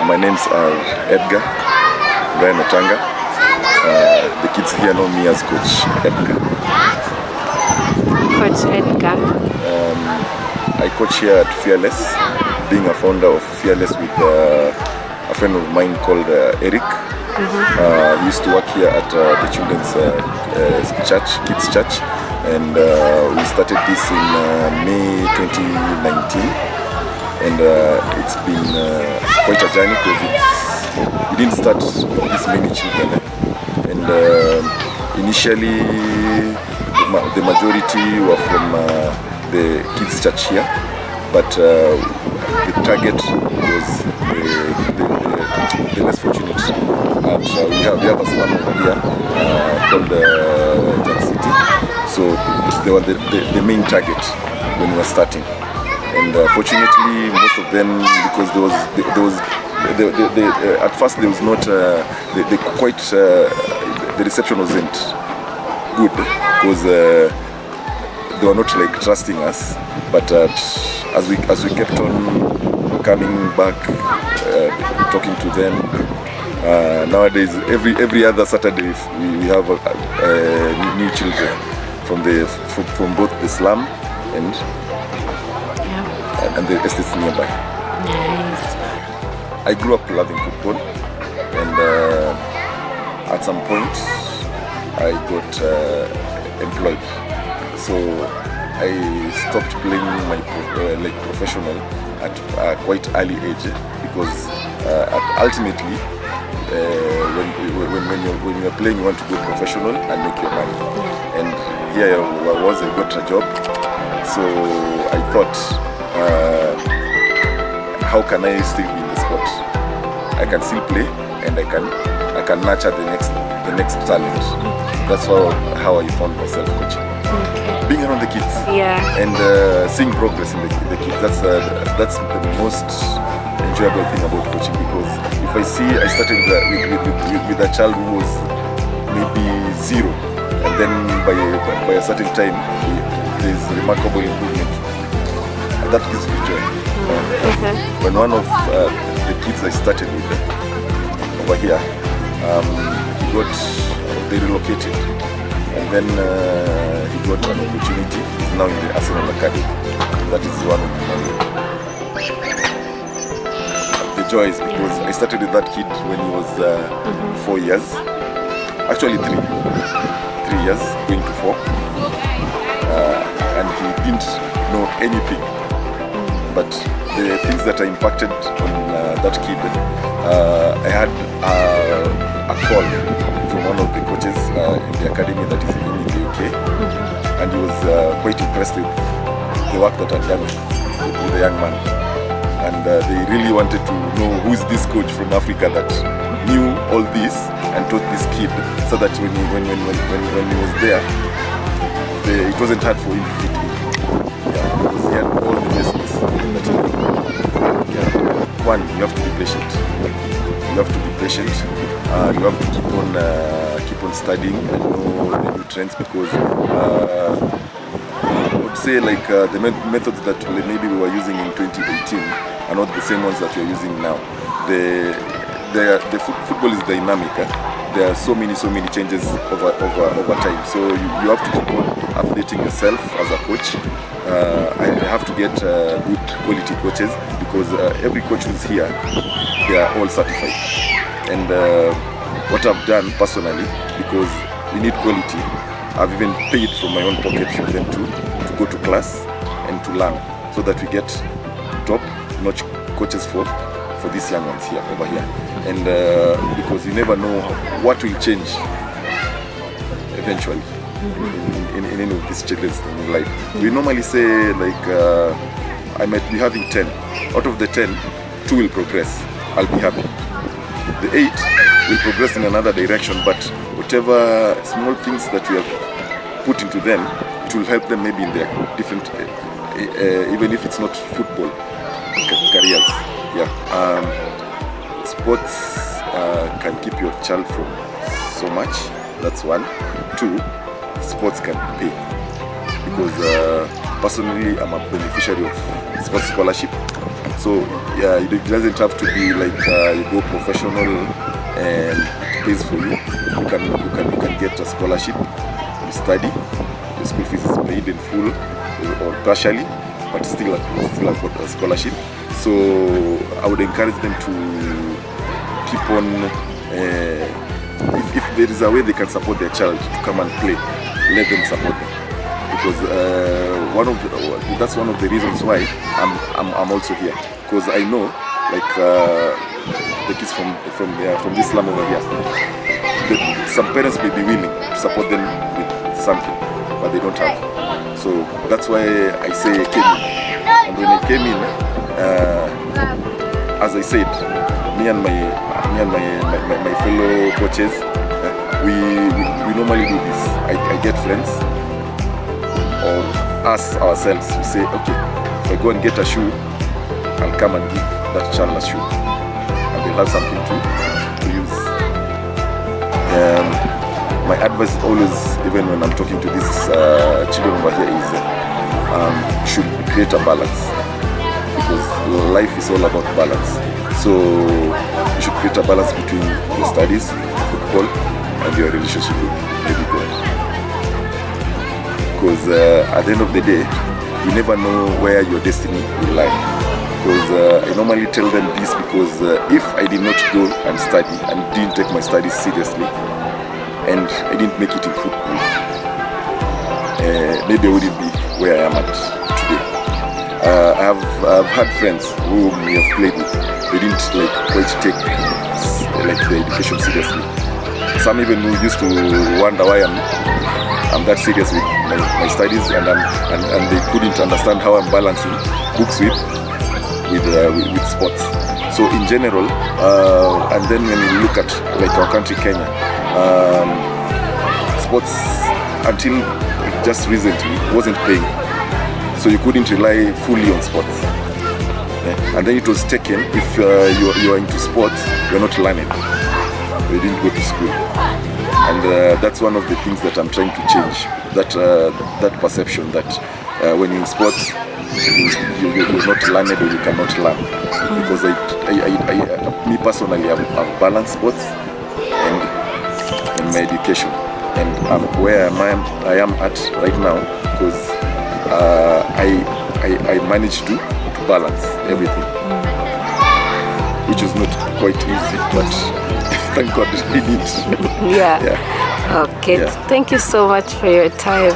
My name's Edgar, Brian Otanga. The kids here know me as Coach Edgar. Coach Edgar. I coach here at Fearless, being a founder of Fearless with a friend of mine called Eric. He used to work here at the children's church, kids church, and we started this in May 2019, and it's been quite a journey because we didn't start with this many children, and initially the majority were from the kids church here, but the target was the less fortunate. And we have a slum over here called Jack City. So they were the main target when we were starting. And fortunately, most of them, because at first there was not the reception wasn't good because they were not like trusting us. But as we kept on coming back, talking to them. Nowadays, every other Saturday we have new children from both the slum and the estates nearby. Nice. I grew up loving football, and at some point I got employed. So I stopped playing my professional at a quite early age because ultimately. When you're playing, you want to go professional and make your money. And here I got a job. So I thought, how can I still be in the sport? I can still play, and I can nurture the next talent. That's how I found myself coaching. Okay. Being around the kids, and seeing progress in the kids. That's the most enjoyable thing about coaching, because if I started with a child who was maybe 0, and then by a certain time there's remarkable improvement, that gives me joy. When one of the kids I started with over here, they relocated, and then he got an opportunity. He's now in the Arsenal Academy. That is one of the joys, because I started with that kid when he was 4 years, actually 3 years, going to 4, and he didn't know anything, but the things that I impacted on that kid, I had a call from one of the coaches in the academy that is in the UK, and he was quite impressed with the work that I'd done with the young man. And they really wanted to know who's this coach from Africa that knew all this and taught this kid, so that when he was there, it wasn't hard for him to fit in. Because he had all the basics that he knew. One, you have to be patient. You have to be patient. You have to keep on studying and know the new trends, because I would say like the methods that maybe we were using in 2018 are not the same ones that we're using now. The football is dynamic. There are so many changes over time. So you have to keep on updating yourself as a coach. I have to get good quality coaches, because every coach who's here, they are all certified. And what I've done personally, because we need quality, I've even paid from my own pocket for them to go to class and to learn, so that we get top-notch coaches for these young ones here over here. And because you never know what will change eventually in any of these children's life. We normally say like I might be having 10. Out of the 10, 2 will progress. I'll be happy. The 8 will progress in another direction, but whatever small things that we have put into them, it will help them maybe in their different, even if it's not football, careers. Sports can keep your child from so much. That's one. 2, sports can pay, because personally I'm a beneficiary of sports scholarship. So yeah, it doesn't have to be like you go professional and it pays for you. You can get a scholarship. You study. The school fees is paid in full or partially, but still a scholarship. So I would encourage them to keep on. If there is a way they can support their child to come and play, let them support them. Because that's one of the reasons why I'm also here. Because I know, like the kids from this slum over here, some parents may be willing to support them with something, but they don't have. So that's why I say I came in. And when I came in, as I said, me and my fellow coaches, we normally do this. I get friends, or us ourselves, we say, okay, if I go and get a shoe, I'll come and give that child a shoe, and they'll have something to use. My advice is always, even when I'm talking to these children over here, is should create a balance, because life is all about balance. So you should create a balance between your studies, football, and your relationship with God. Because at the end of the day, you never know where your destiny will lie. Because I normally tell them this, because if I did not go and study and didn't take my studies seriously, and I didn't make it in football, maybe I wouldn't be where I am at today. I've had friends whom we have played with. They didn't quite take the education seriously. Some even used to wonder why I'm that serious with my studies, and they couldn't understand how I'm balancing books with sports. So in general, and then when you look at our country, Kenya, sports until just recently wasn't paying, so you couldn't rely fully on sports. Yeah. And then it was taken, if you are into sports, you're not learning. You didn't go to school. And that's one of the things that I'm trying to change, that perception that when you're in sports, you're not learned, or you cannot learn. Because me personally, I've balanced sports and my education. And I'm where I am at right now, because I managed to balance everything, which is not quite easy, but thank God we did it. Yeah. Okay. Yeah. Thank you so much for your time.